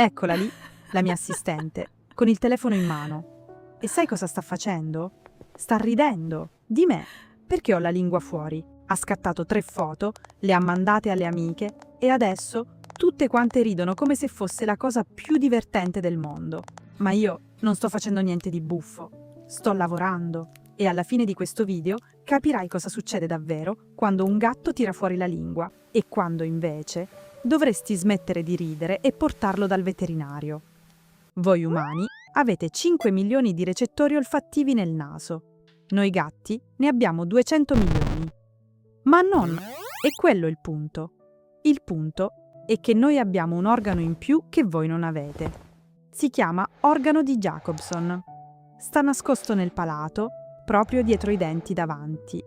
Eccola lì, la mia assistente, con il telefono in mano. E sai cosa sta facendo? Sta ridendo di me, perché ho la lingua fuori. Ha scattato 3 foto, le ha mandate alle amiche e adesso tutte quante ridono come se fosse la cosa più divertente del mondo. Ma io non sto facendo niente di buffo. Sto lavorando e alla fine di questo video capirai cosa succede davvero quando un gatto tira fuori la lingua e quando invece dovresti smettere di ridere e portarlo dal veterinario. Voi umani avete 5 milioni di recettori olfattivi nel naso. Noi gatti ne abbiamo 200 milioni. Ma non è quello il punto. Il punto è che noi abbiamo un organo in più che voi non avete. Si chiama organo di Jacobson. Sta nascosto nel palato, proprio dietro i denti davanti.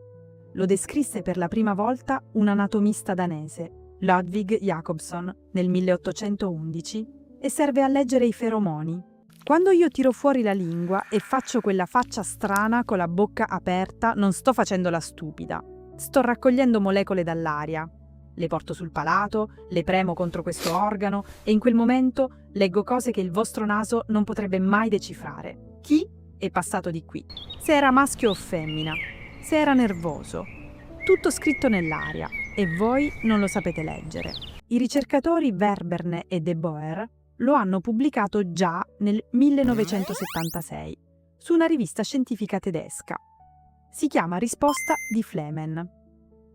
Lo descrisse per la prima volta un anatomista danese, Ludwig Jacobson, nel 1811, e serve a leggere i feromoni. Quando io tiro fuori la lingua e faccio quella faccia strana con la bocca aperta, non sto facendo la stupida. Sto raccogliendo molecole dall'aria. Le porto sul palato, le premo contro questo organo e in quel momento leggo cose che il vostro naso non potrebbe mai decifrare. Chi è passato di qui? Se era maschio o femmina? Se era nervoso? Tutto scritto nell'aria e voi non lo sapete leggere. I ricercatori Verberne e De Boer lo hanno pubblicato già nel 1976 su una rivista scientifica tedesca. Si chiama Risposta di Flehmen.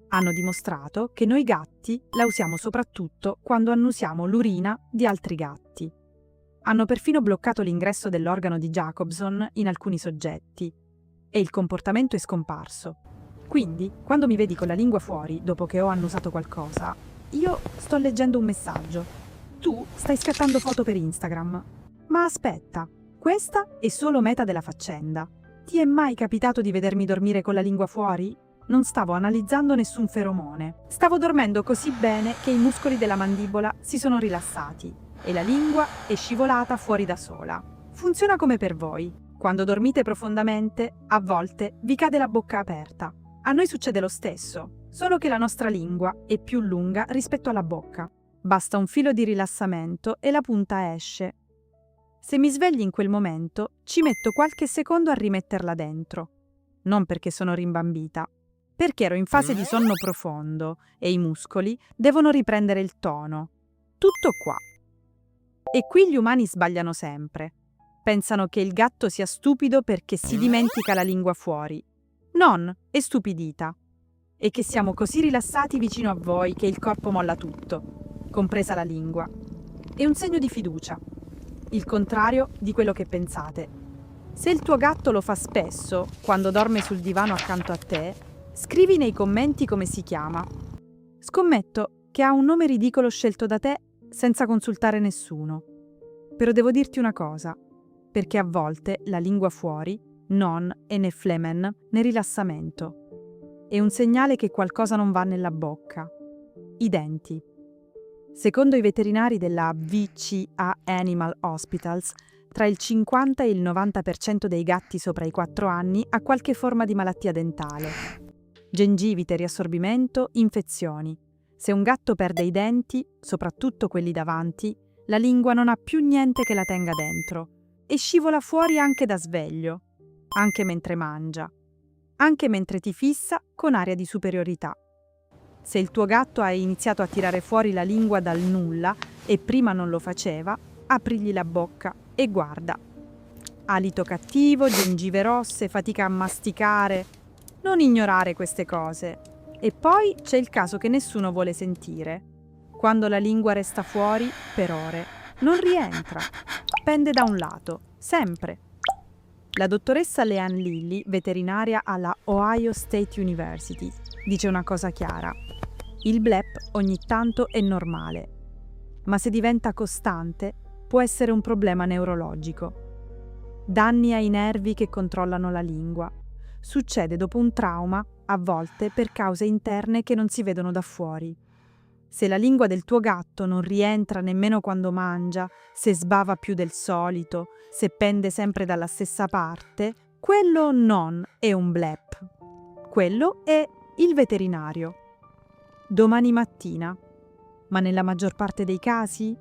Hanno dimostrato che noi gatti la usiamo soprattutto quando annusiamo l'urina di altri gatti. Hanno perfino bloccato l'ingresso dell'organo di Jacobson in alcuni soggetti e il comportamento è scomparso. Quindi, quando mi vedi con la lingua fuori dopo che ho annusato qualcosa, io sto leggendo un messaggio. Tu stai scattando foto per Instagram. Ma aspetta, questa è solo metà della faccenda. Ti è mai capitato di vedermi dormire con la lingua fuori? Non stavo analizzando nessun feromone. Stavo dormendo così bene che i muscoli della mandibola si sono rilassati e la lingua è scivolata fuori da sola. Funziona come per voi. Quando dormite profondamente, a volte vi cade la bocca aperta. A noi succede lo stesso, solo che la nostra lingua è più lunga rispetto alla bocca. Basta un filo di rilassamento e la punta esce. Se mi svegli in quel momento, ci metto qualche secondo a rimetterla dentro. Non perché sono rimbambita, perché ero in fase di sonno profondo e i muscoli devono riprendere il tono. Tutto qua. E qui gli umani sbagliano sempre. Pensano che il gatto sia stupido perché si dimentica la lingua fuori. Non, è stupidita. E che siamo così rilassati vicino a voi che il corpo molla tutto, compresa la lingua. È un segno di fiducia. Il contrario di quello che pensate. Se il tuo gatto lo fa spesso, quando dorme sul divano accanto a te, scrivi nei commenti come si chiama. Scommetto che ha un nome ridicolo scelto da te senza consultare nessuno. Però devo dirti una cosa, perché a volte la lingua fuori non è né flehmen né rilassamento. È un segnale che qualcosa non va nella bocca. I denti. Secondo i veterinari della VCA Animal Hospitals, tra il 50 e il 90% dei gatti sopra i 4 anni ha qualche forma di malattia dentale. Gengivite, riassorbimento, infezioni. Se un gatto perde i denti, soprattutto quelli davanti, la lingua non ha più niente che la tenga dentro e scivola fuori anche da sveglio, anche mentre mangia, anche mentre ti fissa con aria di superiorità. Se il tuo gatto ha iniziato a tirare fuori la lingua dal nulla e prima non lo faceva, aprigli la bocca e guarda. Alito cattivo, gengive rosse, fatica a masticare. Non ignorare queste cose. E poi c'è il caso che nessuno vuole sentire. Quando la lingua resta fuori per ore, non rientra. Pende da un lato, sempre. La dottoressa Leanne Lilly, veterinaria alla Ohio State University, dice una cosa chiara. Il blep ogni tanto è normale, ma se diventa costante può essere un problema neurologico. Danni ai nervi che controllano la lingua. Succede dopo un trauma, a volte per cause interne che non si vedono da fuori. Se la lingua del tuo gatto non rientra nemmeno quando mangia, se sbava più del solito, se pende sempre dalla stessa parte, quello non è un blep. Quello è il veterinario. Domani mattina. Ma nella maggior parte dei casi?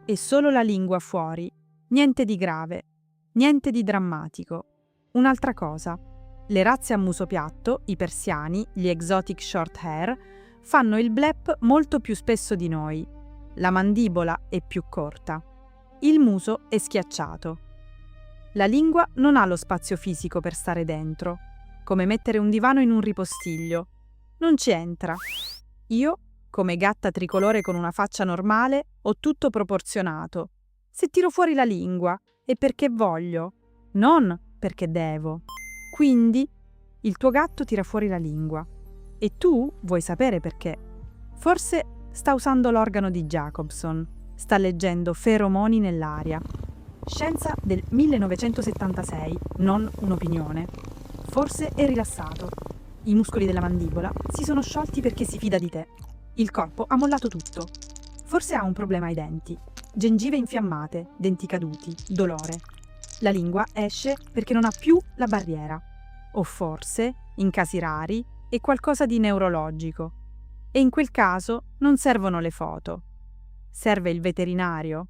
e solo la lingua fuori. Niente di grave, niente di drammatico. Un'altra cosa. Le razze a muso piatto, i persiani, gli exotic short hair, fanno il blep molto più spesso di noi. La mandibola è più corta. Il muso è schiacciato. La lingua non ha lo spazio fisico per stare dentro, come mettere un divano in un ripostiglio. Non ci entra. Io, come gatta tricolore con una faccia normale, ho tutto proporzionato. Se tiro fuori la lingua è perché voglio, non perché devo. Quindi il tuo gatto tira fuori la lingua. E tu vuoi sapere perché. Forse sta usando l'organo di Jacobson. Sta leggendo Feromoni nell'aria. Scienza del 1976, non un'opinione. Forse è rilassato. I muscoli della mandibola si sono sciolti perché si fida di te. Il corpo ha mollato tutto. Forse ha un problema ai denti. Gengive infiammate, denti caduti, dolore. La lingua esce perché non ha più la barriera. O forse, in casi rari, è qualcosa di neurologico. E in quel caso non servono le foto. Serve il veterinario.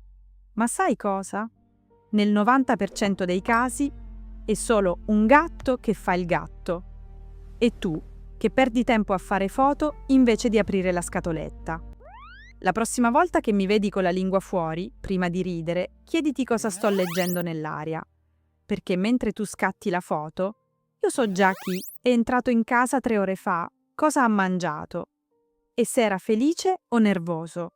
Ma sai cosa? Nel 90% dei casi è solo un gatto che fa il gatto. E tu, che perdi tempo a fare foto invece di aprire la scatoletta. La prossima volta che mi vedi con la lingua fuori, prima di ridere, chiediti cosa sto leggendo nell'aria. Perché mentre tu scatti la foto, io so già chi è entrato in casa 3 ore fa, cosa ha mangiato, e se era felice o nervoso.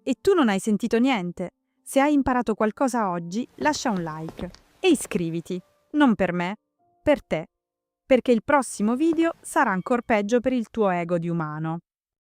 E tu non hai sentito niente. Se hai imparato qualcosa oggi, lascia un like e iscriviti. Non per me, per te. Perché il prossimo video sarà ancora peggio per il tuo ego di umano.